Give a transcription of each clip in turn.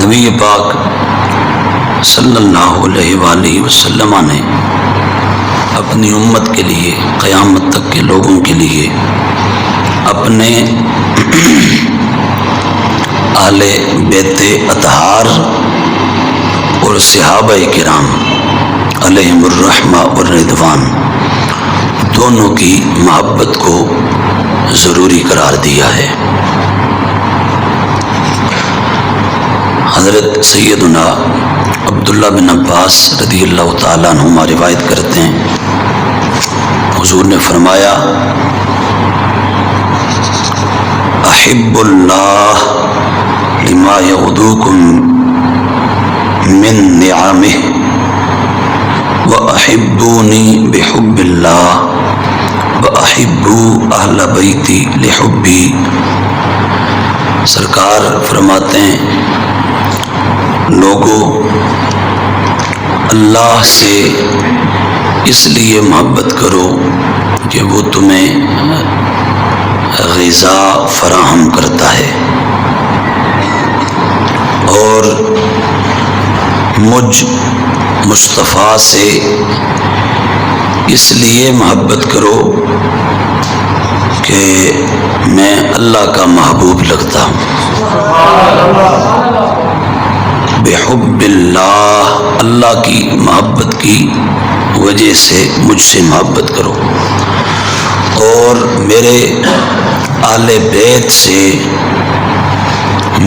نبی پاک صلی اللہ علیہ وآلہ وسلم نے اپنی امت کے لیے، قیامت تک کے لوگوں کے لیے اپنے اہل بیت اطہار اور صحابہ کرام علیہم الرحمہ والرضوان دونوں کی محبت کو ضروری قرار دیا ہے۔ حضرت سیدنا عبداللہ بن عباس رضی اللہ تعالیٰ عنہما روایت کرتے ہیں، حضور نے فرمایا احب اللہ لما یغدوکم من نعمہ وَأَحِبُّونِي بِحُبِّ اللَّهِ وَأَحِبُّوا أَهْلَ بَيْتِي لِحُبِّي۔ سرکار فرماتے ہیں لوگو اللہ سے اس لیے محبت کرو کہ وہ تمہیں غذا فراہم کرتا ہے، اور مجھ مصطفیٰ سے اس لیے محبت کرو کہ میں اللہ کا محبوب لگتا ہوں۔ بحب اللہ، اللہ کی محبت کی وجہ سے مجھ سے محبت کرو، اور میرے اہل بیت سے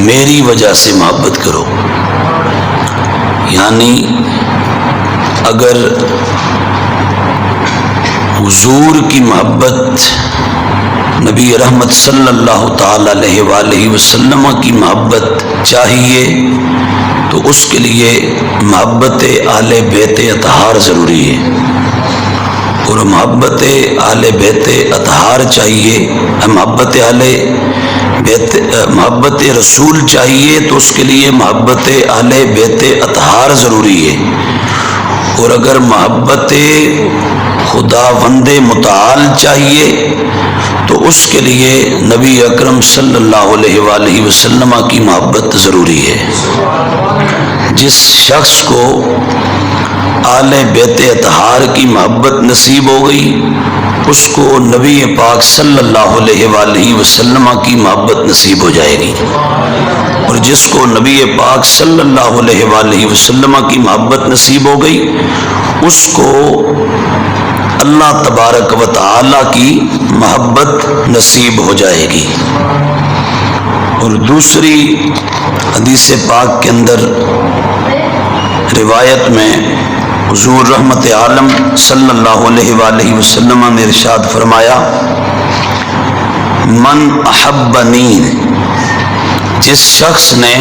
میری وجہ سے محبت کرو۔ یعنی اگر حضور کی محبت، نبی رحمت صلی اللہ تعالی علیہ وآلہ وسلم کی محبت چاہیے تو اس کے لیے محبت اہل بیت اطہار ضروری ہے، اور محبت اہل بیت اطہار چاہیے، محبت رسول چاہیے تو اس کے لیے محبت اہل بیت اطہار ضروری ہے، اور اگر محبت خداوند متعال چاہیے تو اس کے لیے نبی اکرم صلی اللہ علیہ وآلہ وسلم کی محبت ضروری ہے۔ جس شخص کو اہل بیت اطہار کی محبت نصیب ہو گئی اس کو نبی پاک صلی اللہ علیہ وآلہ وسلم کی محبت نصیب ہو جائے گی، اور جس کو نبی پاک صلی اللہ علیہ وآلہ وسلم کی محبت نصیب ہو گئی اس کو اللہ تبارک و تعالی کی محبت نصیب ہو جائے گی۔ اور دوسری حدیث پاک کے اندر روایت میں حضور رحمت عالم صلی اللہ علیہ وآلہ وسلم نے ارشاد فرمایا من احبنی، جس شخص نے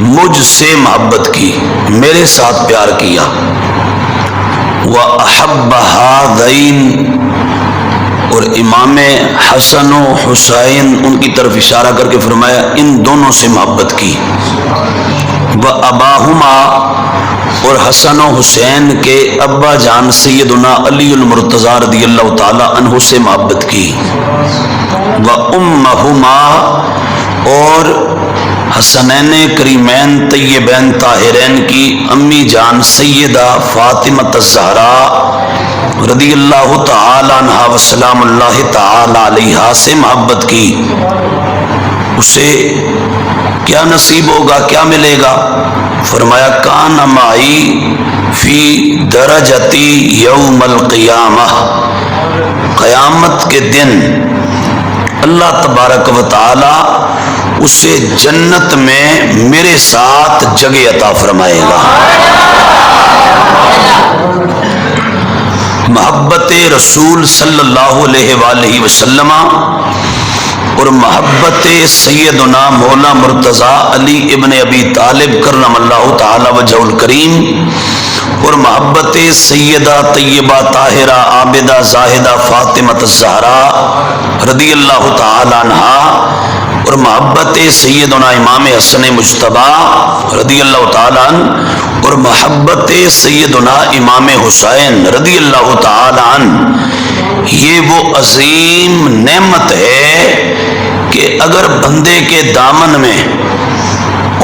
مجھ سے محبت کی، میرے ساتھ پیار کیا، وَأَحَبَّ هَذَيْنِ، اور امام حسن و حسین ان کی طرف اشارہ کر کے فرمایا ان دونوں سے محبت کی، وَأَبَاهُمَا، اور حسن و حسین کے ابا جان سیدنا علی المرتضی رضی اللہ تعالی عنہ سے محبت کی، وَأُمَّهُمَا، اور حسنین کریمین طیبین طاہرین کی امی جان سیدہ فاطمہ الزہرا رضی اللہ تعالی عنہا وسلام اللہ تعالی علیہا سے محبت کی۔ اسے کیا نصیب ہوگا، کیا ملے گا؟ فرمایا کان معی فی درجتی یوم القیامہ، قیامت کے دن اللہ تبارک و تعالی اسے جنت میں میرے ساتھ جگہ عطا فرمائے گا۔ محبت رسول صلی اللہ علیہ وآلہ وسلم اور محبت سیدنا مولا مرتضی علی ابن ابی طالب کرم اللہ تعالی وجہ الکریم، اور محبت سیدہ طیبہ طاہرہ عابدہ زاہدہ فاطمہ الزہرا رضی اللہ تعالی عنہا، اور محبت سیدنا امام حسن مجتبی رضی اللہ تعالی عنہ، اور محبت سیدنا امام حسین رضی اللہ تعالی عنہ، یہ وہ عظیم نعمت ہے کہ اگر بندے کے دامن میں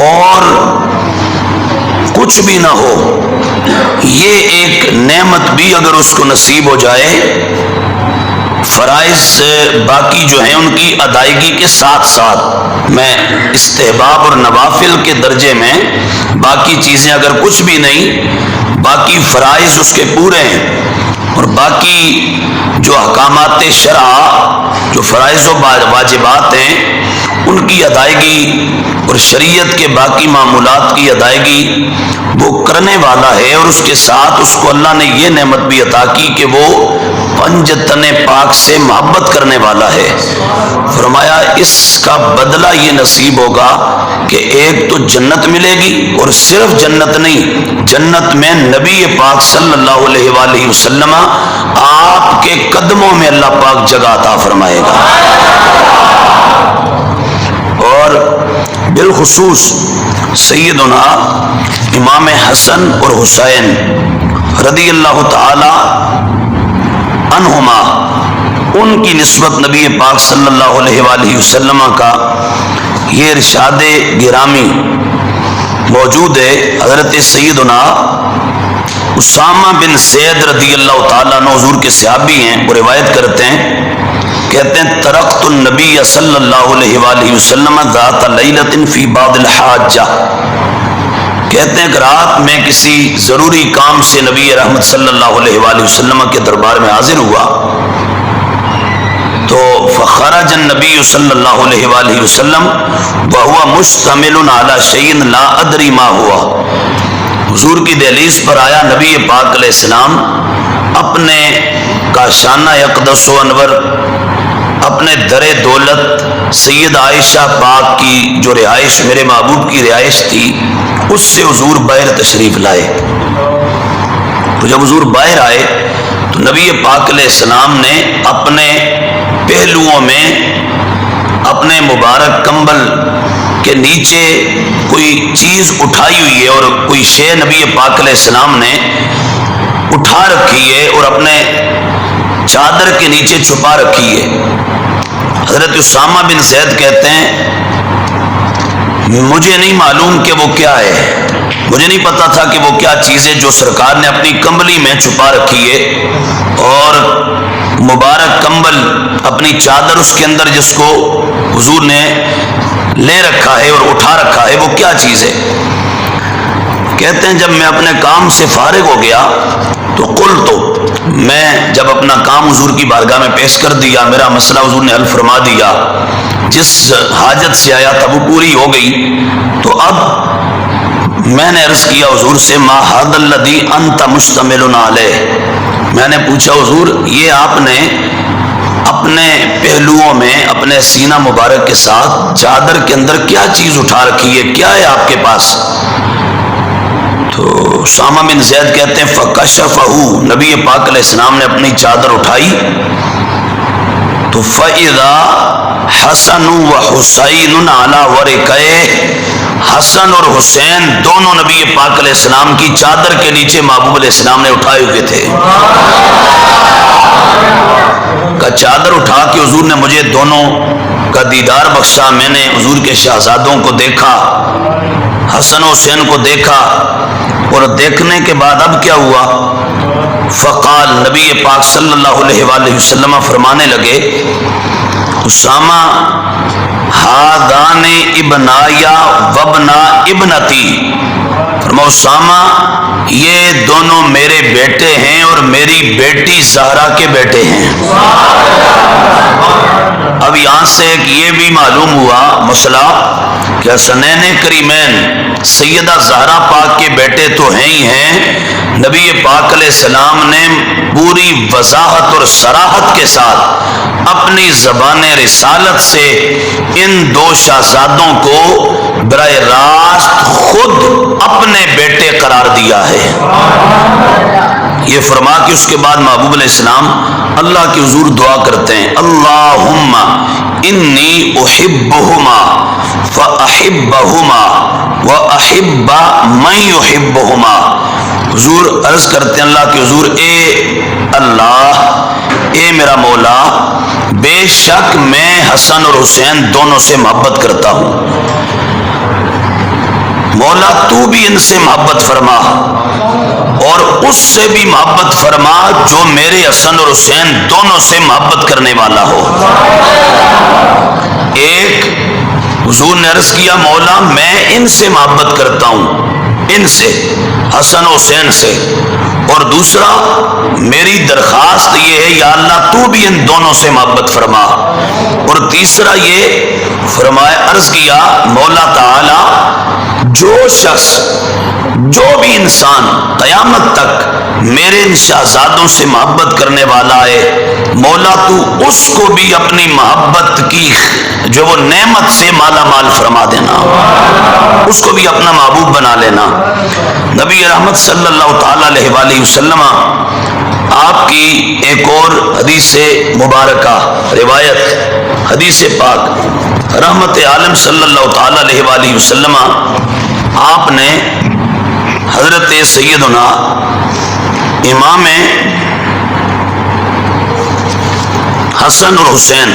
اور اور کچھ بھی نہ ہو، یہ ایک نعمت بھی اگر اس کو نصیب ہو جائے، فرائض باقی جو ہیں ان کی ادائیگی کے ساتھ ساتھ، میں استحباب اور نوافل کے درجے میں باقی چیزیں اگر کچھ بھی نہیں، باقی فرائض اس کے پورے ہیں، اور باقی جو احکامات شرع، جو فرائض و واجبات ہیں ان کی ادائیگی اور شریعت کے باقی معمولات کی ادائیگی وہ کرنے والا ہے، اور اس کے ساتھ اس کو اللہ نے یہ نعمت بھی عطا کی کہ وہ پنجتن پاک سے محبت کرنے والا ہے۔ فرمایا اس کا بدلہ یہ نصیب ہوگا کہ ایک تو جنت ملے گی، اور صرف جنت نہیں، جنت میں نبی پاک صلی اللہ علیہ وآلہ وسلم آپ کے قدموں میں اللہ پاک جگہ عطا فرمائے گا۔ اور بالخصوص سیدنا امام حسن اور حسین رضی اللہ تعالی عنہما، ان کی نسبت نبی پاک صلی اللہ علیہ وآلہ وسلم کا یہ ارشاد گرامی موجود ہے۔ حضرت سیدنا اسامہ بن زید رضی اللہ تعالیٰ عنہ حضور کے صحابی ہیں، وہ روایت کرتے ہیں، کہتے ہیں ترکت النبی صلی اللہ علیہ وآلہ وسلم ذات لیلۃ فی بعض الحاجہ، کہتے ہیں کہ رات میں کسی ضروری کام سے نبی رحمت صلی اللہ علیہ وآلہ وسلم کے دربار میں حاضر ہوا، تو فخرج النبی صلی اللہ علیہ وآلہ وسلم وہو مشتمل علی شیء لا ادری ما ہوا، حضور کی دہلیز پر آیا نبی پاک علیہ السلام اپنے کاشانہ اقدس و انور، اپنے در دولت سید عائشہ پاک کی جو رہائش میرے محبوب کی رہائش تھی اس سے حضور باہر تشریف لائے۔ تو جب حضور باہر آئے تو نبی پاک علیہ السلام نے اپنے پہلوؤں میں اپنے مبارک کمبل کے نیچے کوئی چیز اٹھائی ہوئی ہے، اور کوئی شے نبی پاک علیہ السلام نے اٹھا رکھی ہے اور اپنے چادر کے نیچے چھپا رکھی ہے۔ حضرت اسامہ بن زید کہتے ہیں مجھے نہیں معلوم کہ وہ کیا ہے، مجھے نہیں پتا تھا کہ وہ کیا چیز ہے جو سرکار نے اپنی کمبلی میں چھپا رکھی ہے، اور مبارک کمبل اپنی چادر اس کے اندر جس کو حضور نے لے رکھا ہے اور اٹھا رکھا ہے وہ کیا چیز ہے۔ کہتے ہیں جب میں اپنے کام سے فارغ ہو گیا تو میں جب اپنا کام حضور کی بارگاہ میں پیش کر دیا، میرا مسئلہ حضور نے حل فرما دیا، جس حاجت سے آیا تھا وہ پوری ہو گئی، تو اب میں نے عرض کیا حضور سے ما ھذا الذی انت مشتمل علیہ، میں نے پوچھا حضور یہ آپ نے اپنے پہلوؤں میں اپنے سینہ مبارک کے ساتھ چادر کے اندر کیا چیز اٹھا رکھی ہے، کیا ہے آپ کے پاس؟ تو اسامہ بن زید کہتے ہیں فکشفہ، نبی پاک علیہ السلام نے اپنی چادر اٹھائی تو فَإِذَا حسن و حسین علی ورقہ، حسن اور حسین دونوں نبی پاک علیہ السلام کی چادر کے نیچے محبوب علیہ السلام نے اٹھائے ہوئے تھے۔ کا چادر اٹھا کے حضور نے مجھے دونوں کا دیدار بخشا، میں نے حضور کے شہزادوں کو دیکھا، حسن و حسین کو دیکھا، اور دیکھنے کے بعد اب کیا ہوا؟ فقال، نبی پاک صلی اللہ علیہ وآلہ وسلم فرمانے لگے اسامہ ہادان ابنایا وابنا ابنتی، فرمایا اسامہ یہ دونوں میرے بیٹے ہیں اور میری بیٹی زہرا کے بیٹے ہیں۔ اب یہاں سے ایک یہ بھی معلوم ہوا مسئلہ کہ حسنین کریمین سیدہ زہرا پاک کے بیٹے تو ہیں ہی ہیں، نبی پاک علیہ السلام نے پوری وضاحت اور صراحت کے ساتھ اپنی زبان رسالت سے ان دو شہزادوں کو براہ راست خود اپنے بیٹے قرار دیا ہے۔ یہ فرما کے اس کے بعد محبوب علیہ السلام اللہ کے حضور دعا کرتے ہیں اللہم انی احبہما فاحبہما واحب من یحبہما۔ حضور عرض کرتے ہیں اللہ کے حضور اے اللہ، اے میرا مولا، بے شک میں حسن اور حسین دونوں سے محبت کرتا ہوں، مولا تو بھی ان سے محبت فرما اور اس سے بھی محبت فرما جو میرے حسن اور حسین دونوں سے محبت کرنے والا ہو۔ ایک حضور نے عرض کیا مولا میں ان سے محبت کرتا ہوں، ان سے، حسن و حسین سے، اور دوسرا میری درخواست یہ ہے یا اللہ تو بھی ان دونوں سے محبت فرما، اور تیسرا یہ فرمایا عرض کیا مولا تعالی جو شخص، جو بھی انسان قیامت تک میرے ان شہزادوں سے محبت کرنے والا ہے مولا تو اس کو بھی اپنی محبت کی جو وہ نعمت سے مالا مال فرما دینا، اس کو بھی اپنا محبوب بنا لینا۔ نبی رحمت صلی اللہ تعالی علیہ وآلہ وسلم آپ کی ایک اور حدیث مبارکہ روایت، حدیث پاک رحمت عالم صلی اللہ تعالی علیہ وآلہ وسلم آپ نے حضرت سیدنا امام حسن اور حسین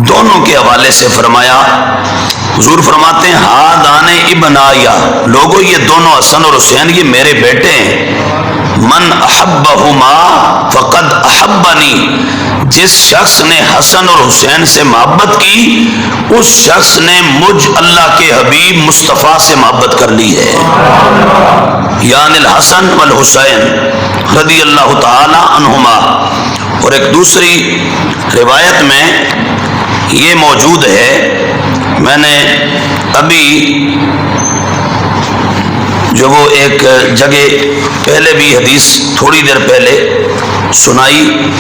دونوں کے حوالے سے فرمایا، حضور فرماتے ہیں ہادان ابنایا، لوگوں یہ دونوں حسن اور حسین یہ میرے بیٹے ہیں، من احبہما فقد احبنی، جس شخص نے حسن اور حسین سے محبت کی اس شخص نے مجھ اللہ کے حبیب مصطفیٰ سے محبت کر لی ہے، یعنی الحسن والحسین رضی اللہ تعالی عنہما۔ اور ایک دوسری روایت میں یہ موجود ہے، میں نے ابھی جو وہ ایک جگہ پہلے بھی حدیث تھوڑی دیر پہلے سنائی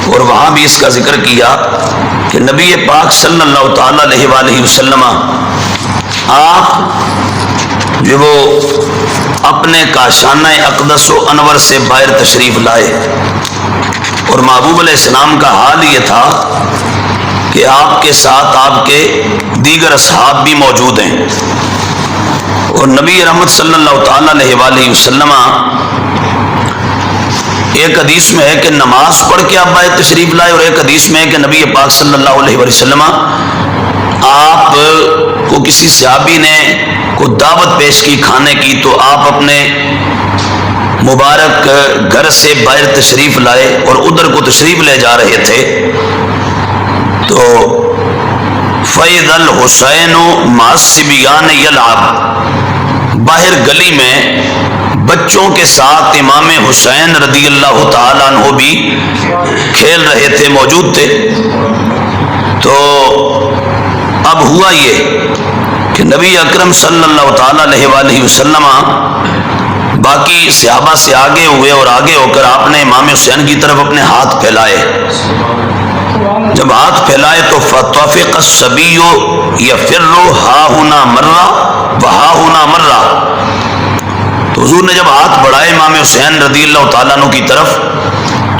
اور وہاں بھی اس کا ذکر کیا کہ نبی پاک صلی اللہ تعالی علیہ وآلہ وسلم آپ جو وہ اپنے کاشانہ اقدس و انور سے باہر تشریف لائے اور محبوب علیہ السلام کا حال یہ تھا کہ آپ کے ساتھ آپ کے دیگر اصحاب بھی موجود ہیں، اور نبی رحمت صلی اللہ تعالی علیہ وآلہ وسلم ایک حدیث میں ہے کہ نماز پڑھ کے آپ باہر تشریف لائے، اور ایک حدیث میں ہے کہ نبی پاک صلی اللہ علیہ وسلم آپ کو کسی صحابی نے کو دعوت پیش کی کھانے کی تو آپ اپنے مبارک گھر سے باہر تشریف لائے اور ادھر کو تشریف لے جا رہے تھے تو فَإِذَا الْحُسَيْنُ مَعَ الصِّبْيَانِ يَلْعَبُ، باہر گلی میں بچوں کے ساتھ امام حسین رضی اللہ تعالیٰ عنہ بھی کھیل رہے تھے، موجود تھے۔ تو اب ہوا یہ کہ نبی اکرم صلی اللہ تعالیٰ علیہ وآلہ وسلم باقی صحابہ سے آگے ہوئے اور آگے ہو کر آپ نے امام حسین کی طرف اپنے ہاتھ پھیلائے، جب ہاتھ پھیلائے تو فَطَفِقَ الصَّبِيُّ يَفِرُّ ہَا هُنَا مَرَّةً وَہَا هُنَا مَرَّةً، تو حضور نے جب ہاتھ بڑھائے امام حسین رضی اللہ تعالیٰ عنہ کی طرف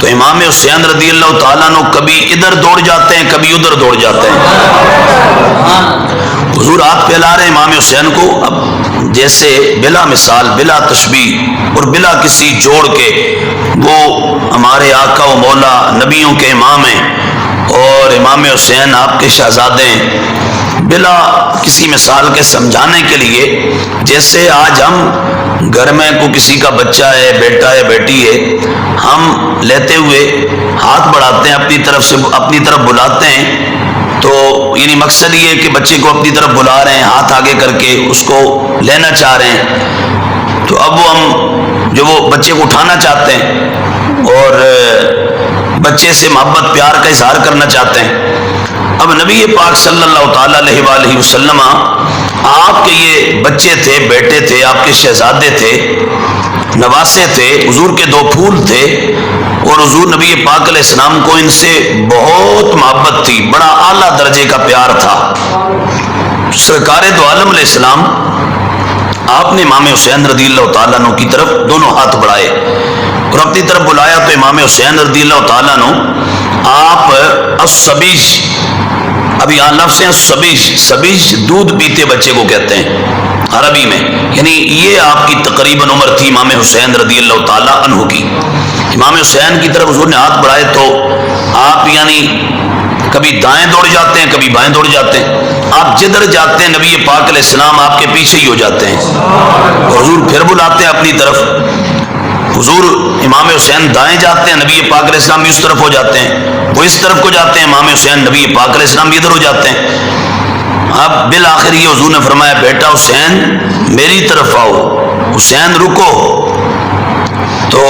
تو امام حسین رضی اللہ تعالیٰ عنہ کبھی ادھر دوڑ جاتے ہیں کبھی ادھر دوڑ جاتے ہیں، حضور ہاتھ پھیلا رہے امام حسین کو، اب جیسے بلا مثال بلا تشبیہ اور بلا کسی جوڑ کے وہ ہمارے آقا و مولا نبیوں کے امام ہیں اور امام حسین آپ کے شہزادے ہیں، بلا کسی مثال کے سمجھانے کے لیے جیسے آج ہم گھر میں کوئی کسی کا بچہ ہے، بیٹا ہے، بیٹی ہے، ہم لیتے ہوئے ہاتھ بڑھاتے ہیں اپنی طرف سے، اپنی طرف بلاتے ہیں، تو یعنی مقصد یہ ہے کہ بچے کو اپنی طرف بلا رہے ہیں، ہاتھ آگے کر کے اس کو لینا چاہ رہے ہیں، تو اب وہ ہم جو وہ بچے کو اٹھانا چاہتے ہیں اور بچے سے محبت پیار کا اظہار کرنا چاہتے ہیں۔ اب نبی پاک صلی اللہ تعالی علیہ وآلہ وسلم آپ کے یہ بچے تھے، بیٹے تھے، آپ کے شہزادے تھے، نواسے تھے، حضور کے دو پھول تھے، اور حضور نبی پاک علیہ السلام کو ان سے بہت محبت تھی، بڑا اعلیٰ درجے کا پیار تھا۔ سرکار دو عالم علیہ السلام آپ نے امام حسین رضی اللہ تعالیٰ عنہ کی طرف دونوں ہاتھ بڑھائے اور اپنی طرف بلایا تو امام حسین رضی اللہ تعالیٰ عنہ آپ الصبیج، اب یہاں لفظ ہیں سبیج دودھ پیتے بچے کو کہتے ہیں عربی میں، یعنی یہ آپ کی تقریباً عمر تھی امام حسین رضی اللہ تعالیٰ عنہ کی۔ امام حسین کی طرف حضور نے ہاتھ بڑھائے تو آپ یعنی کبھی دائیں دوڑ جاتے ہیں کبھی بائیں دوڑ جاتے ہیں، آپ جدھر جاتے ہیں نبی پاک علیہ السلام آپ کے پیچھے ہی ہو جاتے ہیں، اور حضور پھر بلاتے ہیں اپنی طرف، حضور امام حسین دائیں جاتے ہیں نبی پاک علیہ السلام بھی اس طرف ہو جاتے ہیں، وہ اس طرف کو جاتے ہیں امام حسین نبی پاک علیہ السلام بھی ادھر ہو جاتے ہیں۔ اب بالآخر یہ حضور نے فرمایا بیٹا حسین میری طرف آؤ، حسین رکو، تو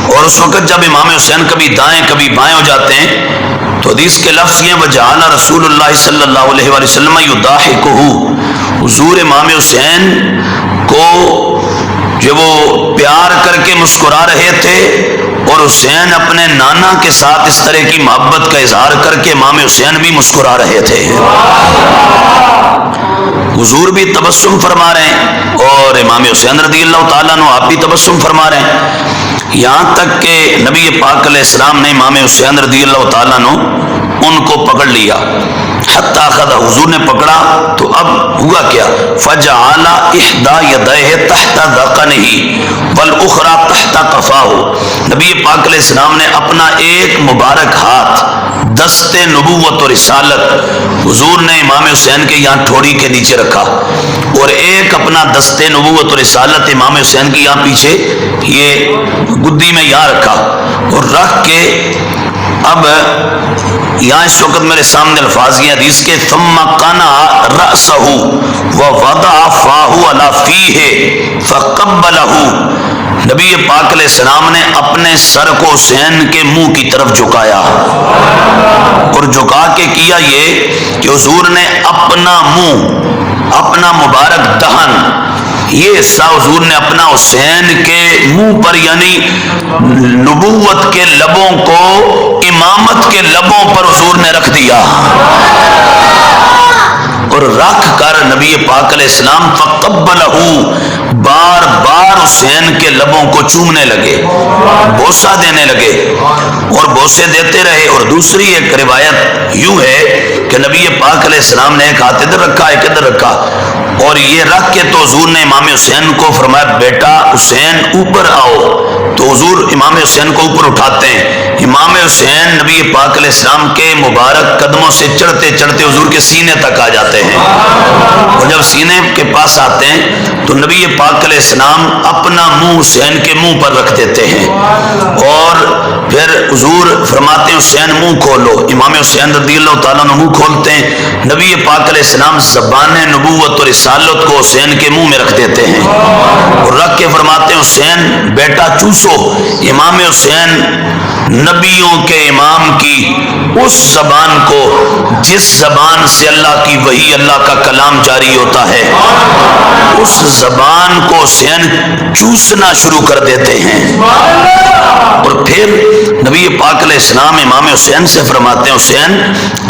اور اس وقت جب امام حسین کبھی دائیں کبھی بائیں ہو جاتے ہیں تو حدیث کے لفظ یہ وجعل رسول اللہ صلی اللہ علیہ وآلہ وسلم یضاحکہ، حضور امام حسین کو جو وہ پیار کر کے مسکرا رہے تھے، اور حسین اپنے نانا کے ساتھ اس طرح کی محبت کا اظہار کر کے امام حسین بھی مسکرا رہے تھے، حضور بھی تبسم فرما رہے ہیں اور امام حسین رضی اللہ تعالیٰ عنہ آپ بھی تبسم فرما رہے ہیں، یہاں تک کہ نبی پاک علیہ السلام نے امام حسین رضی اللہ تعالیٰ عنہ ان کو پکڑ لیا، حتی اخذ، حضور نے پکڑا تو اب ہوا کیا، فجعل احدى يديه تحت ذقنه والاخرى تحت قفاه، نبی پاک علیہ السلام نے اپنا ایک مبارک ہاتھ دست نبوت اور رسالت حضور نے امام حسین کے یہاں ٹھوڑی کے نیچے رکھا، اور ایک اپنا دست نبوت اور رسالت امام حسین کی یہاں پیچھے یہ گدی میں یہاں رکھا، اور رکھ کے اب یہاں اس وقت میرے سامنے الفاظ یہ حدیث کے ثم قنع رأسہ ووضع فاہ علی فیہ فقبلہ، نبی پاک علیہ السلام نے اپنے سر کو حسین کے منہ کی طرف جھکایا، اور جھکا کے کیا یہ کہ حضور نے اپنا منہ، اپنا مبارک دہن، یہ حصہ حضور نے اپنا حسین کے منہ پر، یعنی نبوت کے لبوں کو امامت کے لبوں پر حضور نے رکھ دیا، اور رکھ کر نبی پاک علیہ السلام فقبلہ، بار بار حسین کے لبوں کو چومنے لگے، بوسہ دینے لگے، اور بوسے دیتے رہے، اور دوسری ایک روایت یوں ہے کہ نبی پاک علیہ السلام نے ایک ہاتھ ادھر رکھا ایک ادھر رکھا، اور یہ رکھ کے تو حضور نے امام حسین کو فرمایا بیٹا حسین اوپر آؤ، تو حضور امام حسین کو اوپر اٹھاتے ہیں، امام حسین نبی پاک علیہ السلام کے مبارک قدموں سے چڑھتے چڑھتے حضور کے سینے تک آ جاتے ہیں، اور جب سینے کے پاس آتے ہیں تو نبی پاک علیہ السلام اپنا منہ حسین کے منہ پر رکھ دیتے ہیں، اور پھر حضور فرماتے ہیں حسین منہ کھولو، امام حسین رضی اللہ تعالیٰ عنہ منہ کھولتے ہیں، نبی پاک علیہ السلام زبان نبوت اور رسالت کو حسین کے منہ میں رکھ دیتے ہیں، اور رکھ کے فرماتے ہیں حسین بیٹا چوسو، امام حسین نبیوں کے امام کی اس زبان کو جس زبان سے اللہ کی وحی، اللہ کا کلام جاری ہوتا ہے، اس زبان کو حسین چوسنا شروع کر دیتے ہیں، اور پھر نبی پاک علیہ السلام امام حسین سے فرماتے ہیں حسین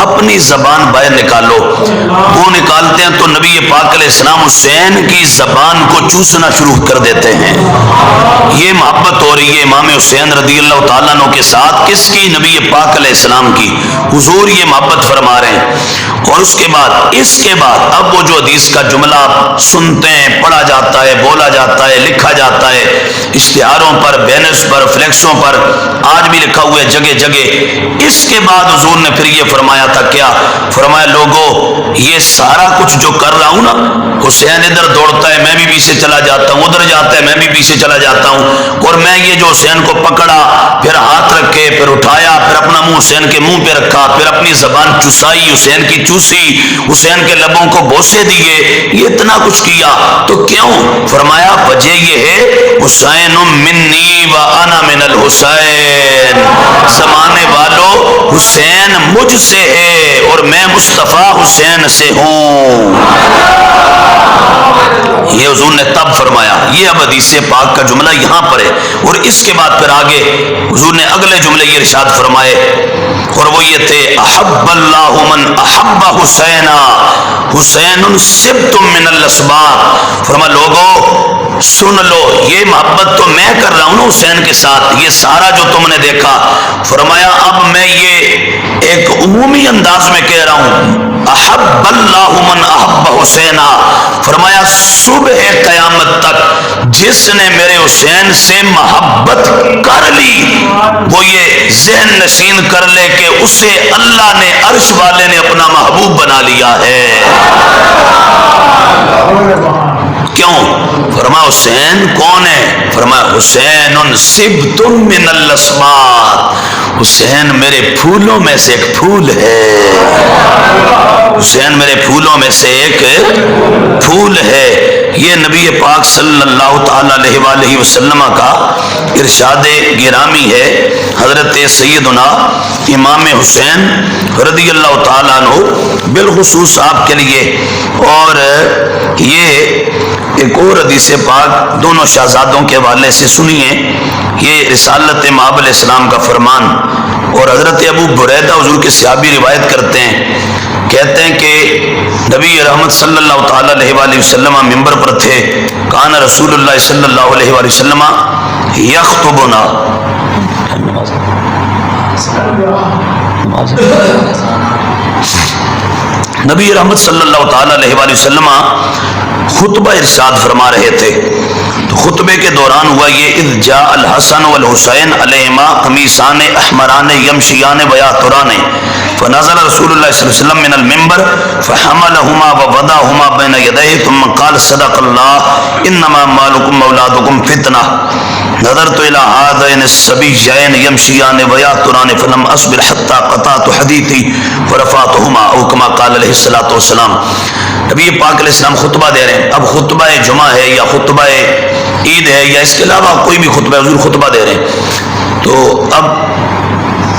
اپنی زبان باہر نکالو، وہ نکالتے ہیں تو نبی پاک علیہ السلام حسین کی زبان کو چوسنا شروع کر دیتے ہیں، یہ محبت ہو رہی ہے امام حسین رضی اللہ تعالیٰ عنہ کے ساتھ، کس کی؟ نبی پاک علیہ السلام کی، حضور یہ محبت فرما رہے ہیں، اور اس کے بعد اب وہ جو حدیث کا جملہ سنتے ہیں، پڑھا جاتا ہے، بولا جاتا ہے، لکھا جاتا ہے، اشتہاروں پر، بینرز پر، فلیکسوں پر، آج بھی لکھا ہوا ہے جگہ جگہ، اس کے بعد حضور نے پھر یہ فرمایا تھا، کیا فرمایا؟ لوگوں یہ سارا کچھ جو کر رہا ہوں نا، حسین ادھر دوڑتا ہے میں بھی پیچھے چلا جاتا ہوں، ادھر جاتا ہے میں بھی پیچھے چلا جاتا ہوں، اور میں یہ جو حسین کو پکڑا، پھر ہاتھ رکھے، پھر اٹھایا، پھر اپنا منہ حسین کے منہ پہ رکھا، پھر اپنی زبان چسائی، حسین کی چوسی، حسین کے لبوں کو بوسے دیے، یہ اتنا کچھ کیا تو کیوں؟ فرمایا وجہ یہ ہے حسین منی و انا من الحسین، زمانے والو حسین مجھ سے ہے اور میں مصطفیٰ حسین سے ہوں، یہ حضور نے تب فرمایا، یہ اب حدیث پاک کا جملہ یہاں پر ہے، اور اس کے بعد پھر آگے حضور نے اگلے جملے یہ ارشاد فرمائے، اور وہ یہ تھے احب اللہ من احب حسینا حسین سبت من الاسباط، فرمایا لوگو سن لو، یہ محبت تو میں کر رہا ہوں نا حسین کے ساتھ، یہ سارا جو تم نے دیکھا، فرمایا اب میں یہ ایک عمومی انداز میں کہہ رہا ہوں، احب اللہ من احب حسینا، فرمایا صبح قیامت تک جس نے میرے حسین سے محبت کر لی وہ یہ ذہن نشین کر لے کہ اسے اللہ نے عرش والے نے اپنا محبوب بنا لیا ہے۔ کیوں؟ فرمایا حسین کون ہے؟ فرمایا حسین سبت من الاسمات، حسین میرے پھولوں میں سے ایک پھول ہے، حسین میرے پھولوں میں سے ایک پھول ہے۔ یہ نبی پاک صلی اللہ تعالی علیہ وآلہ وسلم کا ارشاد گرامی ہے۔ حضرت سیدنا امام حسین رضی اللہ تعالیٰ عنہ بالخصوص آپ کے لیے، اور یہ ایک اور حدیث پاک دونوں شہزادوں کے حوالے سے سنیے، یہ رسالت مآب علیہ السلام کا فرمان، اور حضرت ابو بریدہ حضور کے صحابی روایت کرتے ہیں، کہتے ہیں کہ نبی رحمت صلی اللہ تعالی علیہ وآلہ وسلم منبر پر تھے، کان رسول اللہ صلی اللہ علیہ وآلہ وسلم یخطبنا، نبی رحمت صلی اللہ تعالی علیہ وآلہ وسلم خطبہ ارشاد فرما رہے تھے، تو خطبے کے دوران ہوا یہ اذ جاء الحسن والحسین علیہما قمیصان احمران یمشیان ویاتران فنزل رسول اللہ صلی اللہ علیہ وسلم من المنبر فحملهما ووضعهما بین یدیہ ثم قال صدق اللہ انما مالکم اولادکم فتنہ نظرت الى هذین الصبیین یمشیان ویاتران فلم اصبر حتی قطعت حدیثی ورفعتهما او کما قال علیہ الصلوۃ والسلام۔ نبی پاک علیہ السلام خطبہ دے رہے ہیں، اب خطبہ جمعہ ہے یا خطبہ عید ہے یا اس کے علاوہ کوئی بھی خطبہ، حضور خطبہ دے رہے ہیں، تو اب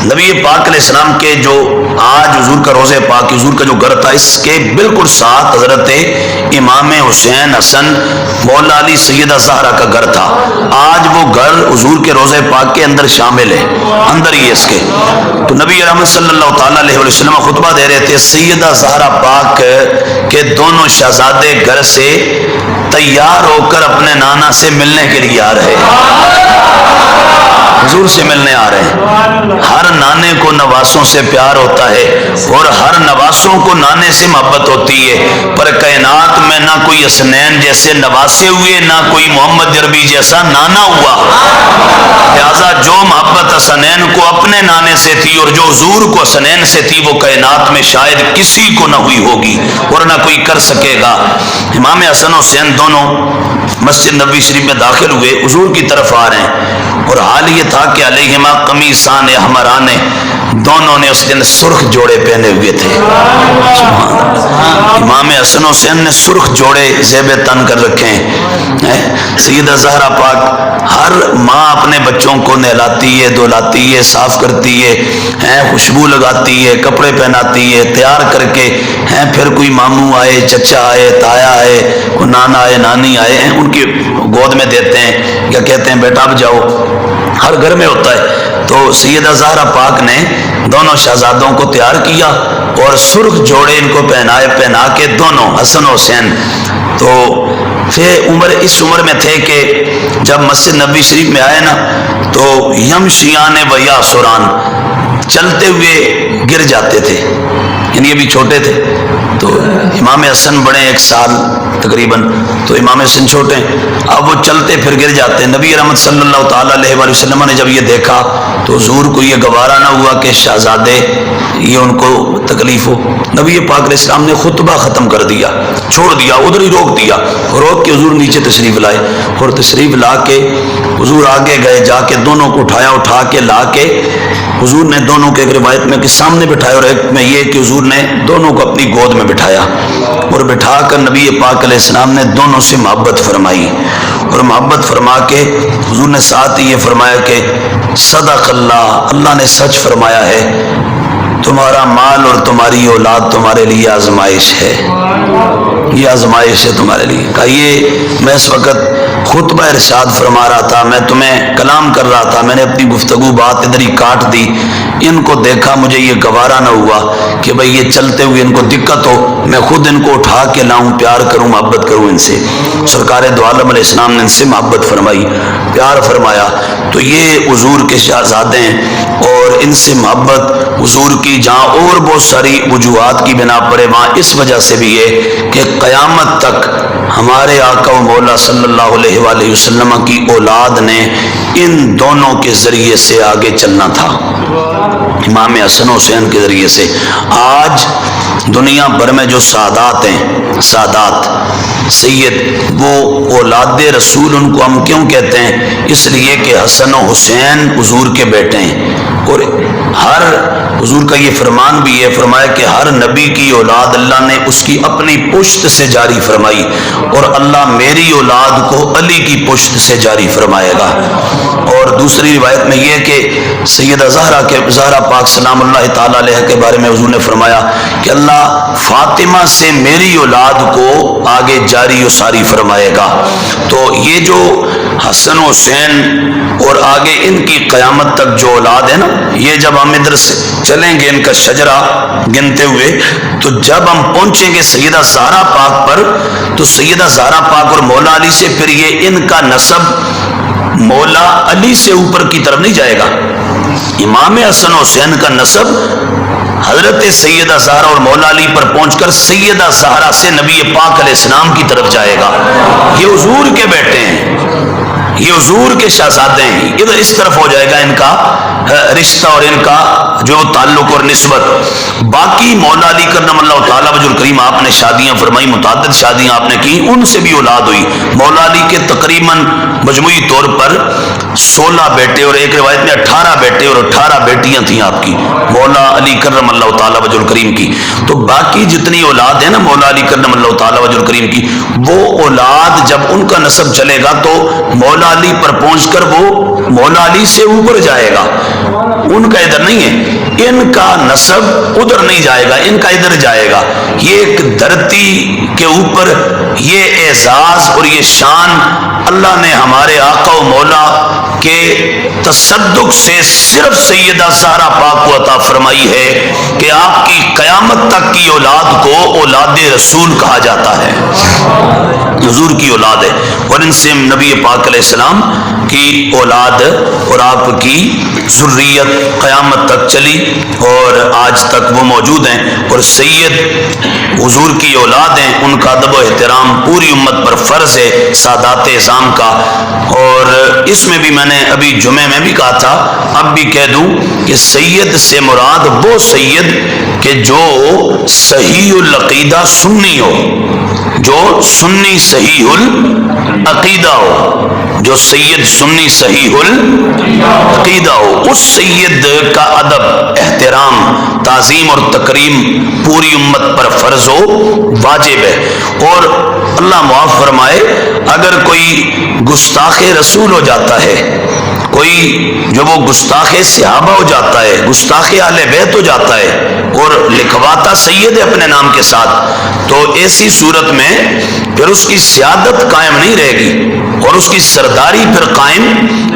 نبی پاک علیہ السلام کے جو آج حضور کا روضہ پاک حضور کا جو گھر تھا اس کے بالکل ساتھ حضرت امام حسین حسن مولا علی سیدہ زہرا کا گھر تھا، آج وہ گھر حضور کے روضہ پاک کے اندر شامل ہے، اندر ہی ہے اس کے۔ تو نبی رحمت صلی اللہ تعالی علیہ وسلم خطبہ دے رہے تھے، سیدہ زہرا پاک کے دونوں شہزادے گھر سے تیار ہو کر اپنے نانا سے ملنے کے لیے آ رہے ہیں، حضور سے ملنے آ رہے ہیں۔ ہر نانے کو نواسوں سے پیار ہوتا ہے اور ہر نواسوں کو نانے سے محبت ہوتی ہے، پر کائنات میں نہ کوئی حسنین جیسے نواسے ہوئے نہ کوئی محمد عربی جیسا نانا ہوا، لہذا جو محبت حسنین کو اپنے نانے سے تھی اور جو حضور کو حسنین سے تھی وہ کائنات میں شاید کسی کو نہ ہوئی ہوگی اور نہ کوئی کر سکے گا۔ امام حسن حسین دونوں مسجد نبوی شریف میں داخل ہوئے، حضور کی طرف آ رہے ہیں، اور حال یہ تھا کہ علیہما قمیصان احمران، دونوں نے اس دن سرخ جوڑے پہنے ہوئے تھے۔ امام حسن حسین نے سرخ جوڑے زیب تن کر رکھے ہیں۔ سیدہ زہرا پاک ہر ماں اپنے بچوں کو نہلاتی ہے، دھلاتی ہے، صاف کرتی ہے، خوشبو لگاتی ہے، کپڑے پہناتی ہے، تیار کر کے پھر کوئی ماموں آئے، چچا آئے، تایا آئے، کوئی نانا آئے، نانی آئے، ان کی گود میں دیتے ہیں یا کہتے ہیں بیٹا اب جاؤ، ہر گھر میں ہوتا ہے۔ تو سیدہ زہرا پاک نے دونوں شہزادوں کو تیار کیا اور سرخ جوڑے ان کو پہنا کے دونوں حسن حسین، تو پھر اس عمر میں تھے کہ جب مسجد نبوی شریف میں آئے نا تو یمشیان و یاسران، چلتے ہوئے گر جاتے تھے، یعنی ابھی چھوٹے تھے، تو امام حسن بڑے 1 سال تقریباً، تو امام حسن چھوٹے، اب وہ چلتے پھر گر جاتے ہیں۔ نبی رحمت صلی اللہ تعالیٰ علیہ وآلہ وسلم نے جب یہ دیکھا تو حضور کو یہ گوارا نہ ہوا کہ شہزادے یہ ان کو تکلیف ہو، نبی پاک علیہ السلام نے خطبہ ختم کر دیا، چھوڑ دیا، ادھر ہی روک دیا، روک کے حضور نیچے تشریف لائے، اور تشریف لا کے حضور آگے گئے، جا کے دونوں کو اٹھا کے لا کے حضور نے دونوں کے ایک روایت میں کہ سامنے بٹھایا اور ایک میں یہ کہ حضور نے دونوں کو اپنی گود میں بٹھایا، اور بٹھا کر نبی پاک علیہ السلام نے دونوں سے محبت فرمائی، اور محبت فرما کے حضور نے ساتھ یہ فرمایا کہ صدق اللہ، اللہ نے سچ فرمایا ہے، تمہارا مال اور تمہاری اولاد تمہارے لیے آزمائش ہے، یہ آزمائش ہے تمہارے لیے۔ کہا یہ میں اس وقت خطبہ ارشاد فرما رہا تھا، میں تمہیں کلام کر رہا تھا، میں نے اپنی گفتگو بات ادھر ہی کاٹ دی، ان کو دیکھا مجھے یہ گوارا نہ ہوا کہ بھئی یہ چلتے ہوئے ان کو دقت ہو، میں خود ان کو اٹھا کے لاؤں، پیار کروں، محبت کروں ان سے۔ سرکار دو عالم علیہ السلام نے ان سے محبت فرمائی، پیار فرمایا۔ تو یہ حضور کے شہزادے ہیں اور ان سے محبت حضور کی جہاں اور بہت ساری وجوہات کی بنا پر ہے، وہاں اس وجہ سے بھی ہے کہ قیامت تک ہمارے آقا و مولا صلی اللہ علیہ وآلہ وسلم کی اولاد نے ان دونوں کے ذریعے سے آگے چلنا تھا، امام حسن حسین کے ذریعے سے۔ آج دنیا بھر میں جو سادات ہیں، سادات سید، وہ اولاد رسول ان کو ہم کیوں کہتے ہیں؟ اس لیے کہ حسن و حسین حضور کے بیٹے ہیں، اور ہر حضور کا یہ فرمان بھی ہے، فرمایا کہ ہر نبی کی اولاد اللہ نے اس کی اپنی پشت سے جاری فرمائی، اور اللہ میری اولاد کو علی کی پشت سے جاری فرمائے گا۔ اور دوسری روایت میں یہ کہ سیدہ زہرا پاک سلام اللہ تعالی علیہ کے بارے میں حضور نے فرمایا کہ اللہ فاطمہ سے میری اولاد کو آگے جاری و ساری فرمائے گا۔ تو یہ جو حسن و حسین اور آگے ان کی قیامت تک جو اولاد ہے نا، یہ جب ہم ادھر سے چلیں گے ان کا شجرہ گنتے ہوئے، تو جب ہم پہنچیں گے سیدہ زہرا پاک پر، تو سیدہ زہرا پاک اور مولا علی سے پھر یہ ان کا نسب مولا علی سے اوپر کی طرف نہیں جائے گا، امام حسن حسین کا نسب حضرت سیدہ زہرا اور مولا علی پر پہنچ کر سیدہ زہرا سے نبی پاک علیہ السلام کی طرف جائے گا۔ یہ حضور کے بیٹے ہیں، یہ حضور کے شہزادے ہیں، ادھر اس طرف ہو جائے گا ان کا رشتہ اور ان کا جو تعلق اور نسبت۔ باقی مولا علی کرم اللہ تعالیٰ وجہ الکریم آپ نے شادیاں فرمائی، متعدد شادیاں آپ نے کی، ان سے بھی اولاد ہوئی۔ مولا علی کے تقریباً مجموعی طور پر 16 بیٹے اور ایک روایت میں 18 بیٹے اور 18 بیٹیاں تھیں آپ کی، مولا علی کرم اللہ تعالیٰ وجہ الکریم کی۔ تو باقی جتنی اولاد ہے نا مولا علی کرم اللہ تعالیٰ وجہ الکریم کی، وہ اولاد جب ان کا نسب چلے گا تو مولا علی پر پہنچ کر وہ مولا علی سے اوپر جائے گا، ان کا ادھر نہیں ہے، ان کا نسب ادھر نہیں جائے گا، ان کا ادھر جائے گا۔ یہ ایک دھرتی کے اوپر یہ اعزاز اور یہ شان اللہ نے ہمارے آقا و مولا کے تصدق سے صرف سیدہ زہرا پاک کو عطا فرمائی ہے کہ آپ کی قیامت تک کی اولاد کو اولاد رسول کہا جاتا ہے، حضور کی اولاد ہے، اور ان سے نبی پاک علیہ السلام کی اولاد اور آپ کی ذریت قیامت تک چلی اور آج تک وہ موجود ہیں، اور سید حضور کی اولاد ہیں، ان کا ادب و احترام پوری امت پر فرض ہے، سادات اعظام کا۔ اور اس میں بھی میں نے ابھی جمعے میں بھی کہا تھا، اب بھی کہہ دوں کہ سید سے مراد وہ سید کہ جو صحیح العقیدہ سنی ہو، جو سنی صحیح العقیدہ ہو، جو سید سنی صحیح العقیدہ ہو، اس سید کا ادب، احترام، تعظیم اور تکریم پوری امت پر فرض ہو، واجب ہے۔ اور اللہ معاف فرمائے اگر کوئی گستاخ رسول ہو جاتا ہے، کوئی جو وہ گستاخ صحابہ ہو جاتا ہے، گستاخ اہل بیت ہو جاتا ہے اور لکھواتا سید ہے اپنے نام کے ساتھ، تو ایسی صورت میں پھر اس کی سیادت قائم نہیں رہے گی اور اس کی سرداری پھر قائم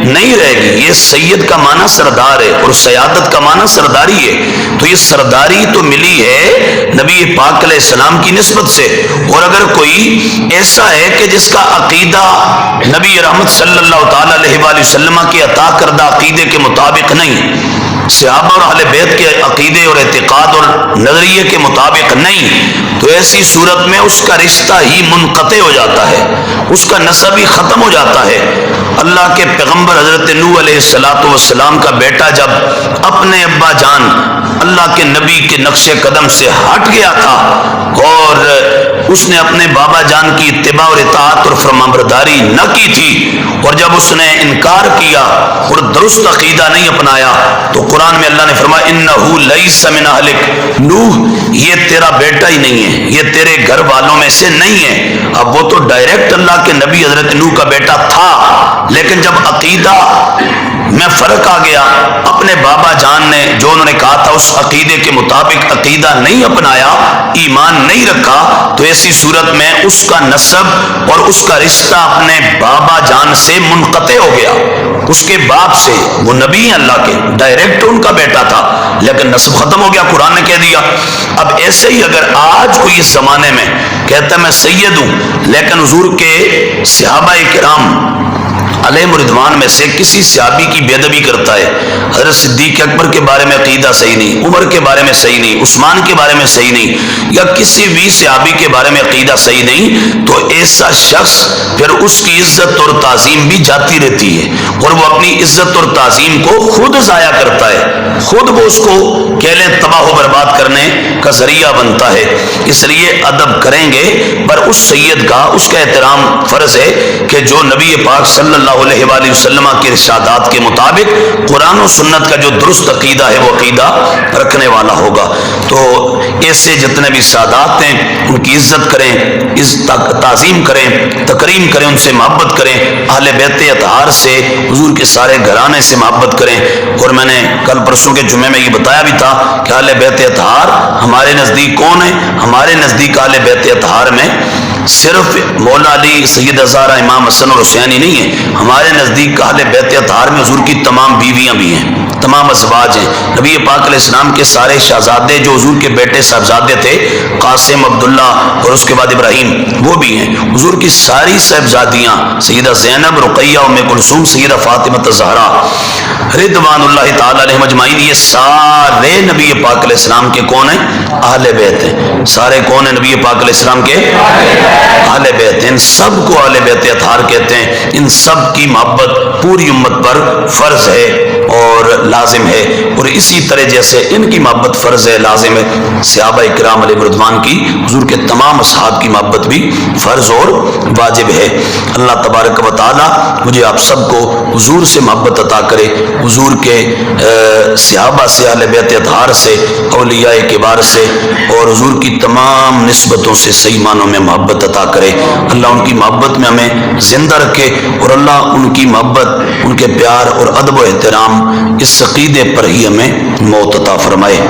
نہیں رہے گی۔ یہ سید کا معنی سردار ہے اور سیادت کا معنی سرداری ہے، تو یہ سرداری تو ملی ہے نبی پاک علیہ السلام کی نسبت سے، اور اگر کوئی ایسا ہے کہ جس کا عقیدہ نبی رحمت صلی اللہ تعالی علیہ وآلہ وسلم کے عطا کردہ عقیدے کے مطابق نہیں، صحابہ اور اہل بیت کے عقیدے اور اعتقاد اور نظریے کے مطابق نہیں، تو ایسی صورت میں اس کا رشتہ ہی منقطع ہو جاتا ہے، اس کا نسب ہی ختم ہو جاتا ہے۔ اللہ کے پیغمبر حضرت نوح علیہ السلام کا بیٹا جب اپنے ابا جان اللہ کے نبی کے نقش قدم سے ہٹ گیا تھا اور اس نے اپنے بابا جان کی اتباع اور اطاعت اور فرمانبرداری نہ کی تھی، اور جب اس نے انکار کیا اور درست عقیدہ نہیں اپنایا، تو قرآن میں اللہ نے فرمایا انہ لیس من اہلک، نوح یہ تیرا بیٹا ہی نہیں ہے، یہ تیرے گھر والوں میں سے نہیں ہے۔ اب وہ تو ڈائریکٹ اللہ کے نبی حضرت نوح کا بیٹا تھا، لیکن جب عقیدہ میں فرق آ گیا، اپنے بابا جان نے جو انہوں نے کہا تھا اس عقیدے کے مطابق عقیدہ نہیں اپنایا، ایمان نہیں رکھا، تو ایسی صورت میں اس کا نسب اور اس کا رشتہ اپنے بابا جان سے منقطع ہو گیا، اس کے باپ سے، وہ نبی ہیں اللہ کے، ڈائریکٹ ان کا بیٹا تھا، لیکن نسب ختم ہو گیا، قرآن نے کہہ دیا۔ اب ایسے ہی اگر آج کوئی اس زمانے میں کہتا ہے میں سید ہوں، لیکن حضور کے صحابہ کرام علیہ رضوان میں سے کسی صحابی کی بے ادبی کرتا ہے، حضرت صدیق اکبر کے بارے میں عقیدہ صحیح نہیں، عمر کے بارے میں صحیح نہیں، عثمان کے بارے میں صحیح نہیں، یا کسی بھی صحابی کے بارے میں عقیدہ صحیح نہیں، تو ایسا شخص پھر اس کی عزت اور تعظیم بھی جاتی رہتی ہے، اور وہ اپنی عزت اور تعظیم کو خود ضائع کرتا ہے، خود وہ اس کو کہہ لیں تباہ و برباد کرنے کا ذریعہ بنتا ہے۔ اس لیے ادب کریں گے، پر اس سید کا، اس کا احترام فرض ہے کہ جو نبی پاک صلی اللہ علیہ وآلہ وسلم کے ارشادات کے مطابق قرآن و سنت کا جو درست عقیدہ ہے وہ عقیدہ رکھنے والا ہوگا۔ تو ایسے جتنے بھی سادات ہیں ان کی عزت کریں، تعظیم کریں، تکریم کریں، ان سے محبت کریں، اہل بیت اطہار سے، حضور کے سارے گھرانے سے محبت کریں۔ اور میں نے کل پرسوں کے جمعے میں یہ بتایا بھی تھا کہ اہل بیت اطہار ہمارے نزدیک کون ہے؟ ہمارے نزدیک اہل بیت اطہار میں صرف مولا علی، سید زہرا، امام حسن اور حسین ہی نہیں ہے، ہمارے نزدیک اہل بیت اطہار میں حضور کی تمام بیویاں بھی ہیں، تمام ازواج ہیں، نبی پاک علیہ السلام کے سارے شہزادے جو حضور کے بیٹے صاحبزادے تھے، قاسم، عبداللہ اور اس کے بعد ابراہیم، وہ بھی ہیں، حضور کی ساری صاحبزادیاں، سیدہ زینب، رقیہ، ام کلثوم، سیدہ فاطمہ الزہرا رضوان اللہ تعالی علیہم اجمعین، یہ سارے نبی پاک علیہ السلام کے کون ہیں؟ اہل بیت ہیں۔ سارے کون ہیں نبی پاک علیہ السلام کے؟ اہل بیت ہیں۔ ان سب کو اہل بیت اطہار کہتے ہیں۔ ان سب کی محبت پوری امت پر فرض ہے اور لازم ہے، اور اسی طرح جیسے ان کی محبت فرض ہے، لازم ہے، صحابہ کرام علیہ رضوان کی، حضور کے تمام اصحاب کی محبت بھی فرض اور واجب ہے۔ اللہ تبارک و تعالی مجھے آپ سب کو حضور سے محبت عطا کرے، حضور کے صحابہ سے، اہل بیت اطہار سے، اولیاء کبار سے، اور حضور کی تمام نسبتوں سے صحیح معنوں میں محبت عطا کرے۔ اللہ ان کی محبت میں ہمیں زندہ رکھے، اور اللہ ان کی محبت، ان کے پیار اور ادب و احترام اس عقیدے پر ہی ہمیں موت عطا فرمائے۔